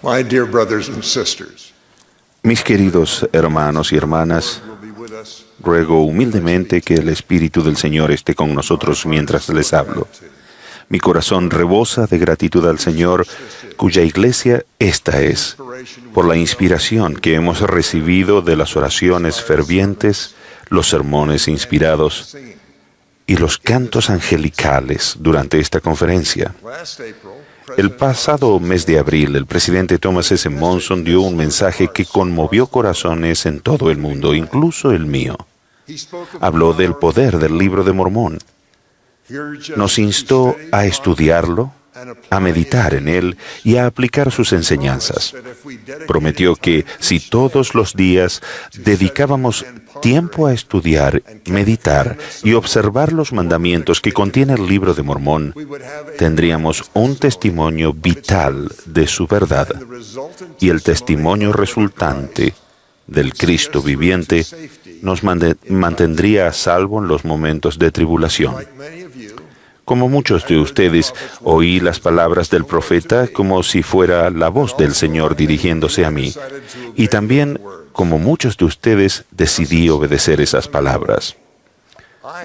My dear brothers and sisters, Mis queridos hermanos y hermanas, ruego humildemente que el Espíritu del Señor esté con nosotros mientras les hablo. Mi corazón rebosa de gratitud al Señor, cuya iglesia esta es, por la inspiración que hemos recibido de las oraciones fervientes, los sermones inspirados y los cantos angelicales durante esta conferencia. El pasado mes de abril, el presidente Thomas S. Monson dio un mensaje que conmovió corazones en todo el mundo, incluso el mío. Habló del poder del Libro de Mormón. Nos instó a estudiarlo, a meditar en él y a aplicar sus enseñanzas. Prometió que si todos los días dedicábamos tiempo a estudiar, meditar y observar los mandamientos que contiene el Libro de Mormón, tendríamos un testimonio vital de su verdad, y el testimonio resultante del Cristo viviente nos mantendría a salvo en los momentos de tribulación. Como muchos de ustedes, oí las palabras del profeta como si fuera la voz del Señor dirigiéndose a mí. Y también, como muchos de ustedes, decidí obedecer esas palabras.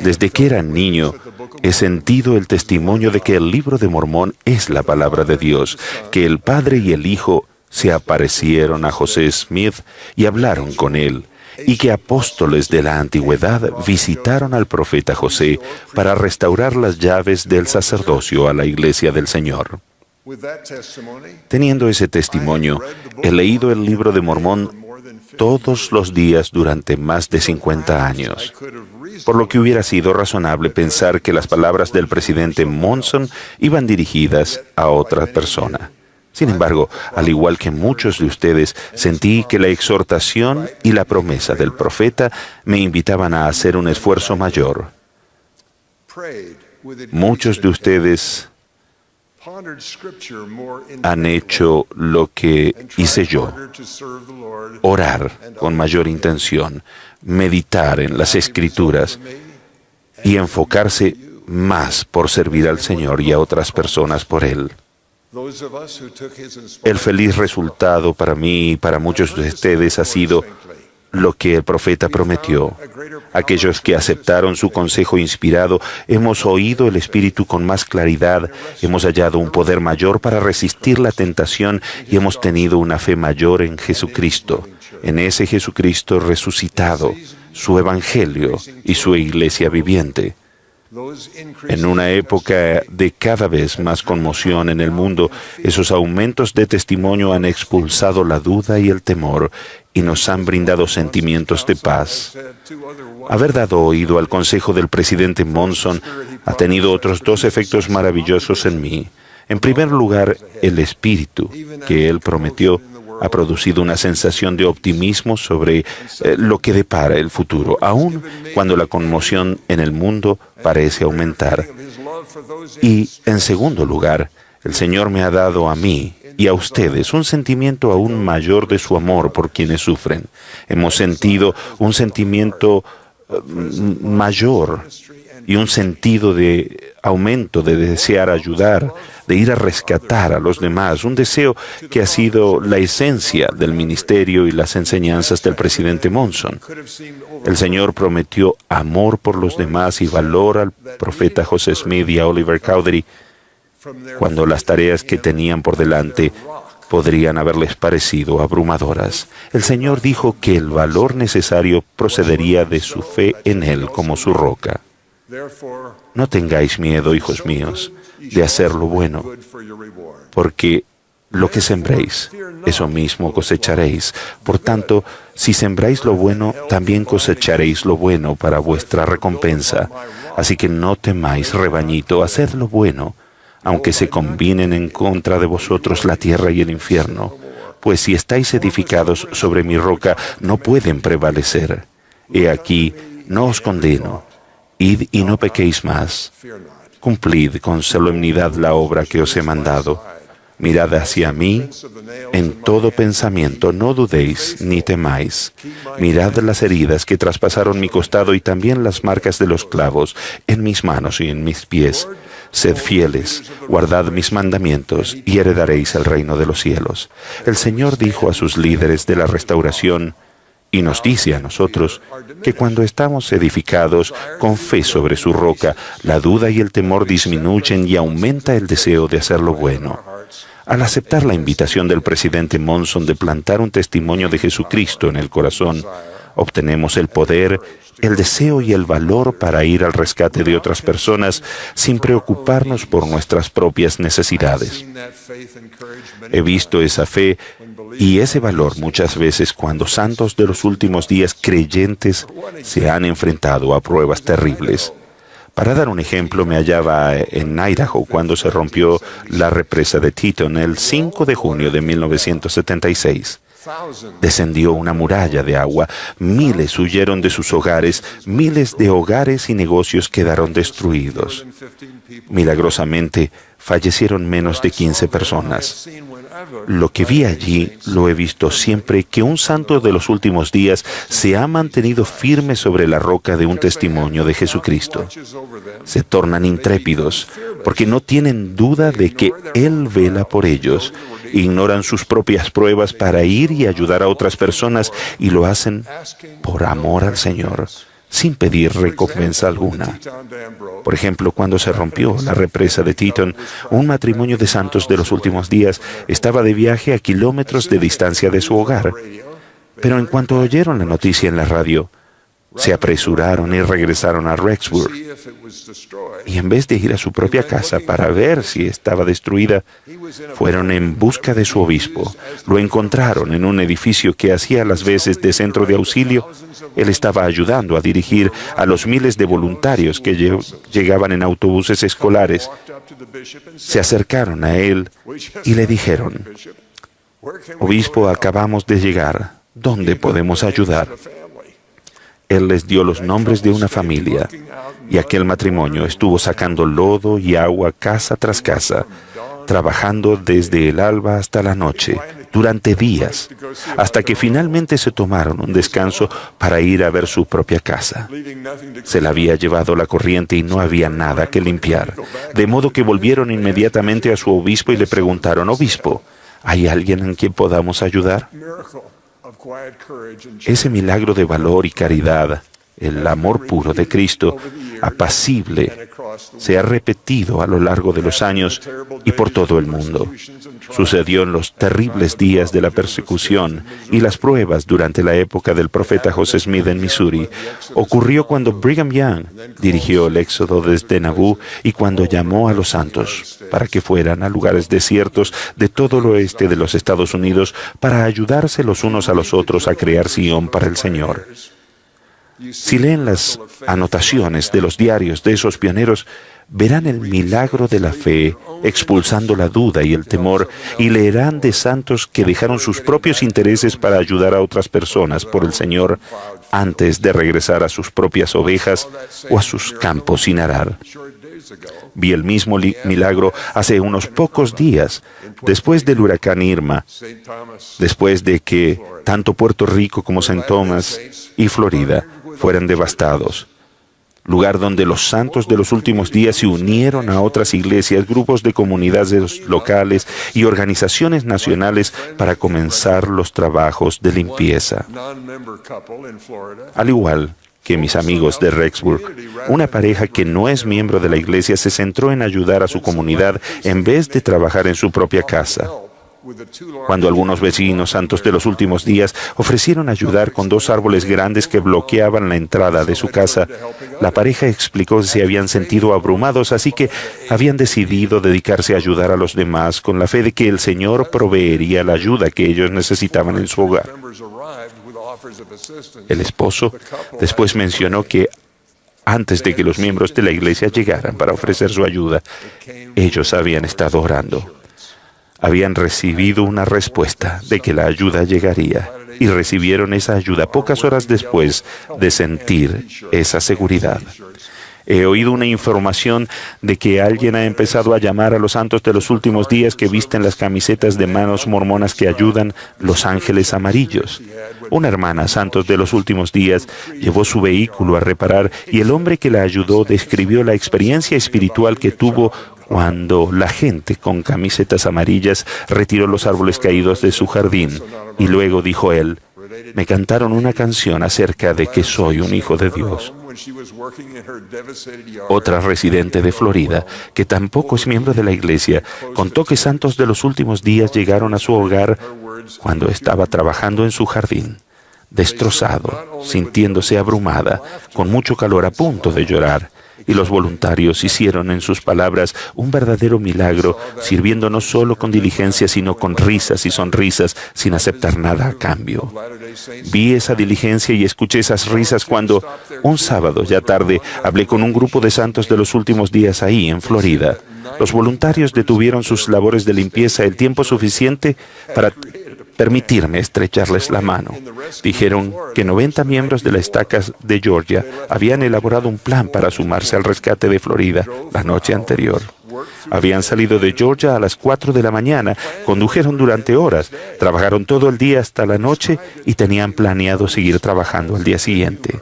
Desde que era niño, he sentido el testimonio de que el Libro de Mormón es la palabra de Dios, que el Padre y el Hijo se aparecieron a José Smith y hablaron con él, y que apóstoles de la antigüedad visitaron al profeta José para restaurar las llaves del sacerdocio a la iglesia del Señor. Teniendo ese testimonio, he leído el Libro de Mormón todos los días durante más de 50 años, por lo que hubiera sido razonable pensar que las palabras del presidente Monson iban dirigidas a otra persona. Sin embargo, al igual que muchos de ustedes, sentí que la exhortación y la promesa del profeta me invitaban a hacer un esfuerzo mayor. Muchos de ustedes han hecho lo que hice yo: orar con mayor intención, meditar en las Escrituras y enfocarse más por servir al Señor y a otras personas por Él. El feliz resultado para mí y para muchos de ustedes ha sido lo que el profeta prometió. Aquellos que aceptaron su consejo inspirado, hemos oído el Espíritu con más claridad, hemos hallado un poder mayor para resistir la tentación y hemos tenido una fe mayor en Jesucristo, en ese Jesucristo resucitado, su Evangelio y su iglesia viviente. En una época de cada vez más conmoción en el mundo, esos aumentos de testimonio han expulsado la duda y el temor y nos han brindado sentimientos de paz. Haber dado oído al consejo del presidente Monson ha tenido otros dos efectos maravillosos en mí. En primer lugar, el espíritu que él prometió ha producido una sensación de optimismo sobre lo que depara el futuro, aun cuando la conmoción en el mundo parece aumentar. Y, en segundo lugar, el Señor me ha dado a mí y a ustedes un sentimiento aún mayor de su amor por quienes sufren. Hemos sentido un sentimiento mayor y un sentido de aumento de desear ayudar, de ir a rescatar a los demás, un deseo que ha sido la esencia del ministerio y las enseñanzas del presidente Monson. El Señor prometió amor por los demás y valor al profeta José Smith y a Oliver Cowdery cuando las tareas que tenían por delante podrían haberles parecido abrumadoras. El Señor dijo que el valor necesario procedería de su fe en Él como su roca. No tengáis miedo, hijos míos, de hacer lo bueno, porque lo que sembréis, eso mismo cosecharéis. Por tanto, si sembráis lo bueno, también cosecharéis lo bueno para vuestra recompensa. Así que no temáis, rebañito, haced lo bueno, aunque se combinen en contra de vosotros la tierra y el infierno. Pues si estáis edificados sobre mi roca, no pueden prevalecer. He aquí, no os condeno. Id y no pequéis más. Cumplid con solemnidad la obra que os he mandado. Mirad hacia mí en todo pensamiento, no dudéis ni temáis. Mirad las heridas que traspasaron mi costado y también las marcas de los clavos en mis manos y en mis pies. Sed fieles, guardad mis mandamientos y heredaréis el reino de los cielos. El Señor dijo a sus líderes de la restauración, y nos dice a nosotros, que cuando estamos edificados con fe sobre su roca, la duda y el temor disminuyen y aumenta el deseo de hacer lo bueno. Al aceptar la invitación del presidente Monson de plantar un testimonio de Jesucristo en el corazón, obtenemos el poder, el deseo y el valor para ir al rescate de otras personas sin preocuparnos por nuestras propias necesidades. He visto esa fe y ese valor muchas veces cuando santos de los últimos días creyentes se han enfrentado a pruebas terribles. Para dar un ejemplo, me hallaba en Idaho cuando se rompió la represa de Teton el 5 de junio de 1976. Descendió una muralla de agua, miles huyeron de sus hogares, miles de hogares y negocios quedaron destruidos. Milagrosamente, fallecieron menos de 15 personas. Lo que vi allí lo he visto siempre, que un santo de los últimos días se ha mantenido firme sobre la roca de un testimonio de Jesucristo. Se tornan intrépidos porque no tienen duda de que Él vela por ellos. Ignoran sus propias pruebas para ir y ayudar a otras personas y lo hacen por amor al Señor, sin pedir recompensa alguna. Por ejemplo, cuando se rompió la represa de Teton, un matrimonio de santos de los últimos días estaba de viaje a kilómetros de distancia de su hogar. Pero en cuanto oyeron la noticia en la radio, se apresuraron y regresaron a Rexburg. Y en vez de ir a su propia casa para ver si estaba destruida, fueron en busca de su obispo. Lo encontraron en un edificio que hacía las veces de centro de auxilio. Él estaba ayudando a dirigir a los miles de voluntarios que llegaban en autobuses escolares. Se acercaron a él y le dijeron, «Obispo, acabamos de llegar. ¿Dónde podemos ayudar?» Él les dio los nombres de una familia, y aquel matrimonio estuvo sacando lodo y agua casa tras casa, trabajando desde el alba hasta la noche, durante días, hasta que finalmente se tomaron un descanso para ir a ver su propia casa. Se la había llevado la corriente y no había nada que limpiar, de modo que volvieron inmediatamente a su obispo y le preguntaron, «Obispo, ¿hay alguien en quien podamos ayudar?» Ese milagro de valor y caridad, el amor puro de Cristo, apacible, se ha repetido a lo largo de los años y por todo el mundo. Sucedió en los terribles días de la persecución y las pruebas durante la época del profeta José Smith en Missouri. Ocurrió cuando Brigham Young dirigió el éxodo desde Nauvoo y cuando llamó a los santos para que fueran a lugares desiertos de todo el oeste de los Estados Unidos para ayudarse los unos a los otros a crear Sion para el Señor. Si leen las anotaciones de los diarios de esos pioneros, verán el milagro de la fe expulsando la duda y el temor, y leerán de santos que dejaron sus propios intereses para ayudar a otras personas por el Señor antes de regresar a sus propias ovejas o a sus campos sin arar. Vi el mismo milagro hace unos pocos días, después del huracán Irma, después de que tanto Puerto Rico como St. Thomas y Florida fueran devastados. Lugar donde los santos de los últimos días se unieron a otras iglesias, grupos de comunidades locales y organizaciones nacionales para comenzar los trabajos de limpieza. Al igual que mis amigos de Rexburg, una pareja que no es miembro de la iglesia se centró en ayudar a su comunidad en vez de trabajar en su propia casa. Cuando algunos vecinos santos de los últimos días ofrecieron ayudar con 2 árboles grandes que bloqueaban la entrada de su casa, la pareja explicó que se habían sentido abrumados, así que habían decidido dedicarse a ayudar a los demás con la fe de que el Señor proveería la ayuda que ellos necesitaban en su hogar. El esposo después mencionó que antes de que los miembros de la iglesia llegaran para ofrecer su ayuda, ellos habían estado orando. Habían recibido una respuesta de que la ayuda llegaría y recibieron esa ayuda pocas horas después de sentir esa seguridad. He oído una información de que alguien ha empezado a llamar a los santos de los últimos días que visten las camisetas de manos mormonas que ayudan, los ángeles amarillos. Una hermana, santos de los últimos días, llevó su vehículo a reparar y el hombre que la ayudó describió la experiencia espiritual que tuvo cuando la gente con camisetas amarillas retiró los árboles caídos de su jardín. Y luego dijo él: me cantaron una canción acerca de que soy un hijo de Dios. Otra residente de Florida, que tampoco es miembro de la iglesia, contó que santos de los últimos días llegaron a su hogar cuando estaba trabajando en su jardín, destrozado, sintiéndose abrumada, con mucho calor, a punto de llorar. Y los voluntarios hicieron, en sus palabras, un verdadero milagro, sirviendo no solo con diligencia, sino con risas y sonrisas, sin aceptar nada a cambio. Vi esa diligencia y escuché esas risas cuando, un sábado ya tarde, hablé con un grupo de santos de los últimos días ahí, en Florida. Los voluntarios detuvieron sus labores de limpieza el tiempo suficiente para permitirme estrecharles la mano. Dijeron que 90 miembros de la estaca de Georgia habían elaborado un plan para sumarse al rescate de Florida la noche anterior. Habían salido de Georgia a las 4 de la mañana, condujeron durante horas, trabajaron todo el día hasta la noche y tenían planeado seguir trabajando al día siguiente.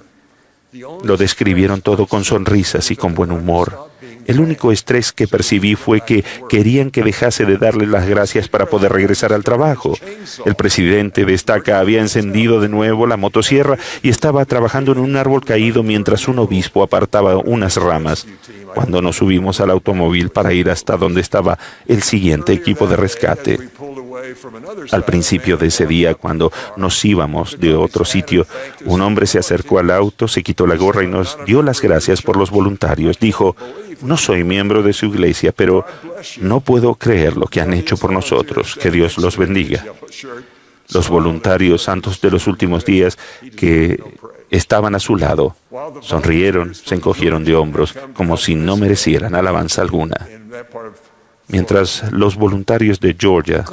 Lo describieron todo con sonrisas y con buen humor. El único estrés que percibí fue que querían que dejase de darles las gracias para poder regresar al trabajo. El presidente de estaca había encendido de nuevo la motosierra y estaba trabajando en un árbol caído mientras un obispo apartaba unas ramas. Cuando nos subimos al automóvil para ir hasta donde estaba el siguiente equipo de rescate. Al principio de ese día, cuando nos íbamos de otro sitio, un hombre se acercó al auto, se quitó la gorra y nos dio las gracias por los voluntarios. Dijo: no soy miembro de su iglesia, pero no puedo creer lo que han hecho por nosotros. Que Dios los bendiga. Los voluntarios santos de los últimos días que estaban a su lado sonrieron, se encogieron de hombros, como si no merecieran alabanza alguna. Mientras los voluntarios de Georgia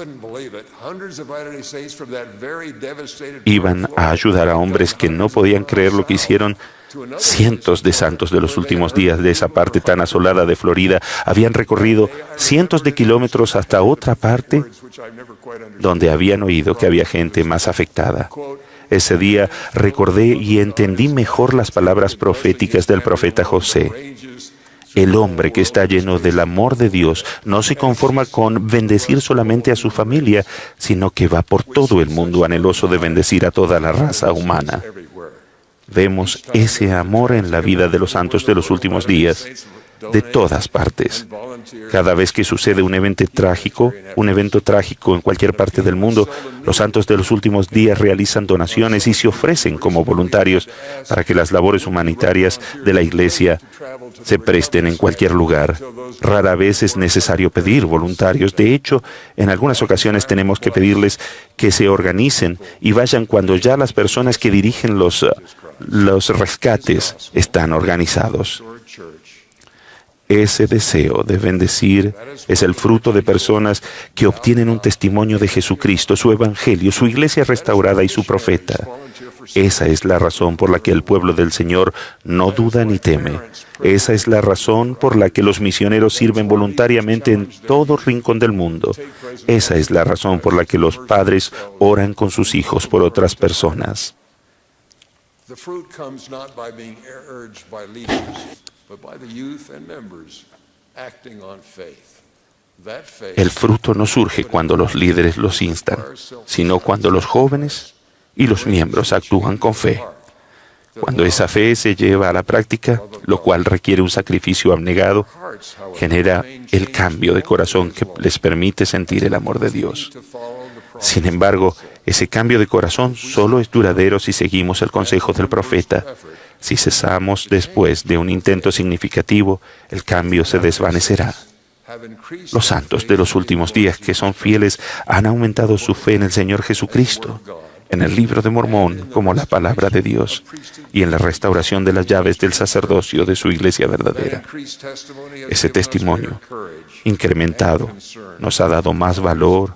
iban a ayudar a hombres que no podían creer lo que hicieron, cientos de santos de los últimos días de esa parte tan asolada de Florida habían recorrido cientos de kilómetros hasta otra parte donde habían oído que había gente más afectada. Ese día recordé y entendí mejor las palabras proféticas del profeta José. El hombre que está lleno del amor de Dios no se conforma con bendecir solamente a su familia, sino que va por todo el mundo anheloso de bendecir a toda la raza humana. Vemos ese amor en la vida de los santos de los últimos días, de todas partes. Cada vez que sucede un evento trágico en cualquier parte del mundo, los santos de los últimos días realizan donaciones y se ofrecen como voluntarios para que las labores humanitarias de la iglesia se presten en cualquier lugar. Rara vez es necesario pedir voluntarios. De hecho, en algunas ocasiones tenemos que pedirles que se organicen y vayan cuando ya las personas que dirigen los rescates están organizados. Ese deseo de bendecir es el fruto de personas que obtienen un testimonio de Jesucristo, su evangelio, su iglesia restaurada y su profeta. Esa es la razón por la que el pueblo del Señor no duda ni teme. Esa es la razón por la que los misioneros sirven voluntariamente en todo rincón del mundo. Esa es la razón por la que los padres oran con sus hijos por otras personas. El fruto no surge cuando los líderes los instan, sino cuando los jóvenes y los miembros actúan con fe. Cuando esa fe se lleva a la práctica, lo cual requiere un sacrificio abnegado, genera el cambio de corazón que les permite sentir el amor de Dios. Sin embargo, ese cambio de corazón solo es duradero si seguimos el consejo del profeta. Si cesamos después de un intento significativo, el cambio se desvanecerá. Los santos de los últimos días que son fieles han aumentado su fe en el Señor Jesucristo en el libro de Mormón como la palabra de Dios y en la restauración de las llaves del sacerdocio de su iglesia verdadera. Ese testimonio incrementado nos ha dado más valor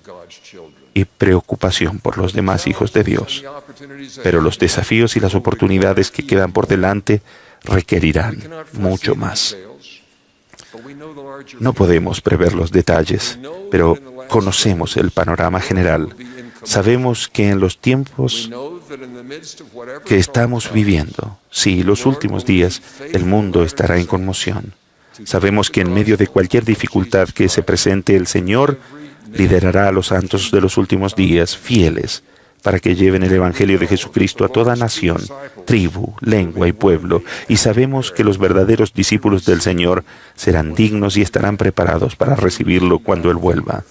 y preocupación por los demás hijos de Dios. Pero los desafíos y las oportunidades que quedan por delante requerirán mucho más. No podemos prever los detalles, pero conocemos el panorama general. Sabemos que en los tiempos que estamos viviendo, sí, los últimos días, el mundo estará en conmoción. Sabemos que en medio de cualquier dificultad que se presente, el Señor liderará a los santos de los últimos días fieles para que lleven el Evangelio de Jesucristo a toda nación, tribu, lengua y pueblo. Y sabemos que los verdaderos discípulos del Señor serán dignos y estarán preparados para recibirlo cuando Él vuelva.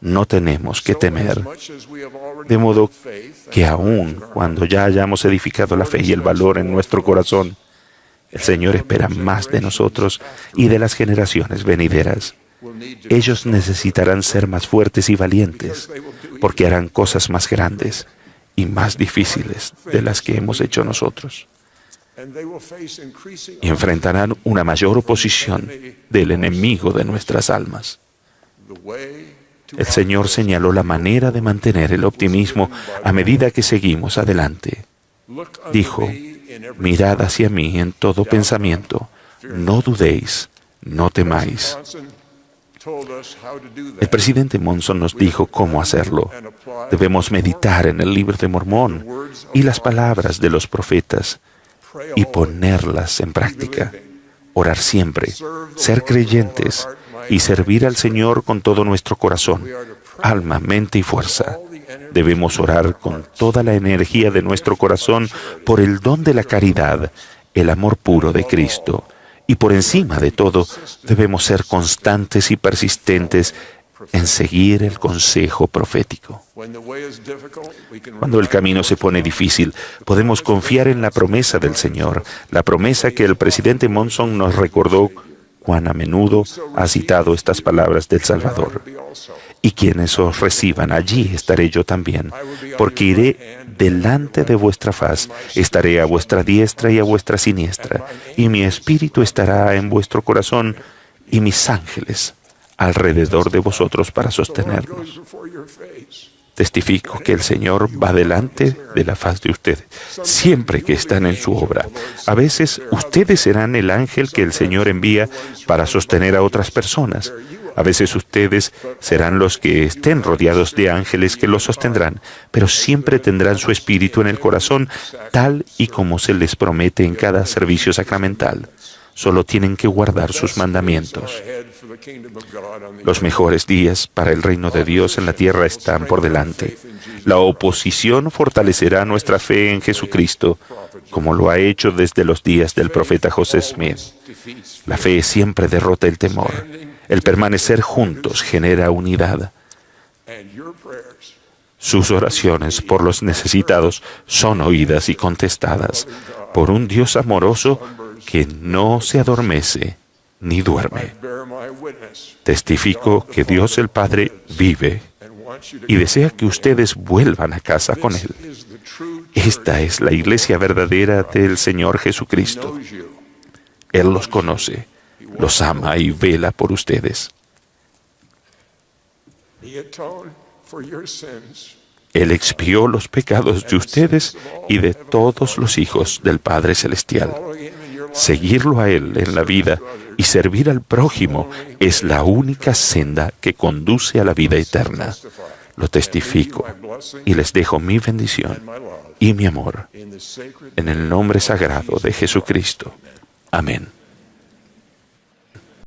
No tenemos que temer. De modo que aun cuando ya hayamos edificado la fe y el valor en nuestro corazón, el Señor espera más de nosotros y de las generaciones venideras. Ellos necesitarán ser más fuertes y valientes, porque harán cosas más grandes y más difíciles de las que hemos hecho nosotros. Y enfrentarán una mayor oposición del enemigo de nuestras almas. El Señor señaló la manera de mantener el optimismo a medida que seguimos adelante. Dijo: mirad hacia mí en todo pensamiento, no dudéis, no temáis. El presidente Monson nos dijo cómo hacerlo. Debemos meditar en el libro de Mormón y las palabras de los profetas y ponerlas en práctica. Orar siempre, ser creyentes y servir al Señor con todo nuestro corazón, alma, mente y fuerza. Debemos orar con toda la energía de nuestro corazón por el don de la caridad, el amor puro de Cristo. Y por encima de todo, debemos ser constantes y persistentes en seguir el consejo profético. Cuando el camino se pone difícil, podemos confiar en la promesa del Señor, la promesa que el presidente Monson nos recordó cuán a menudo ha citado estas palabras del Salvador. Y quienes os reciban, allí estaré yo también, porque iré delante de vuestra faz, estaré a vuestra diestra y a vuestra siniestra, y mi espíritu estará en vuestro corazón, y mis ángeles alrededor de vosotros para sostenerlos. Testifico que el Señor va delante de la faz de ustedes, siempre que están en su obra. A veces, ustedes serán el ángel que el Señor envía para sostener a otras personas. A veces ustedes serán los que estén rodeados de ángeles que los sostendrán, pero siempre tendrán su espíritu en el corazón, tal y como se les promete en cada servicio sacramental. Solo tienen que guardar sus mandamientos. Los mejores días para el reino de Dios en la tierra están por delante. La oposición fortalecerá nuestra fe en Jesucristo, como lo ha hecho desde los días del profeta José Smith. La fe siempre derrota el temor. El permanecer juntos genera unidad. Sus oraciones por los necesitados son oídas y contestadas por un Dios amoroso que no se adormece ni duerme. Testifico que Dios el Padre vive y desea que ustedes vuelvan a casa con Él. Esta es la iglesia verdadera del Señor Jesucristo. Él los conoce, los ama y vela por ustedes. Él expió los pecados de ustedes y de todos los hijos del Padre Celestial. Seguirlo a Él en la vida y servir al prójimo es la única senda que conduce a la vida eterna. Lo testifico y les dejo mi bendición y mi amor en el nombre sagrado de Jesucristo. Amén.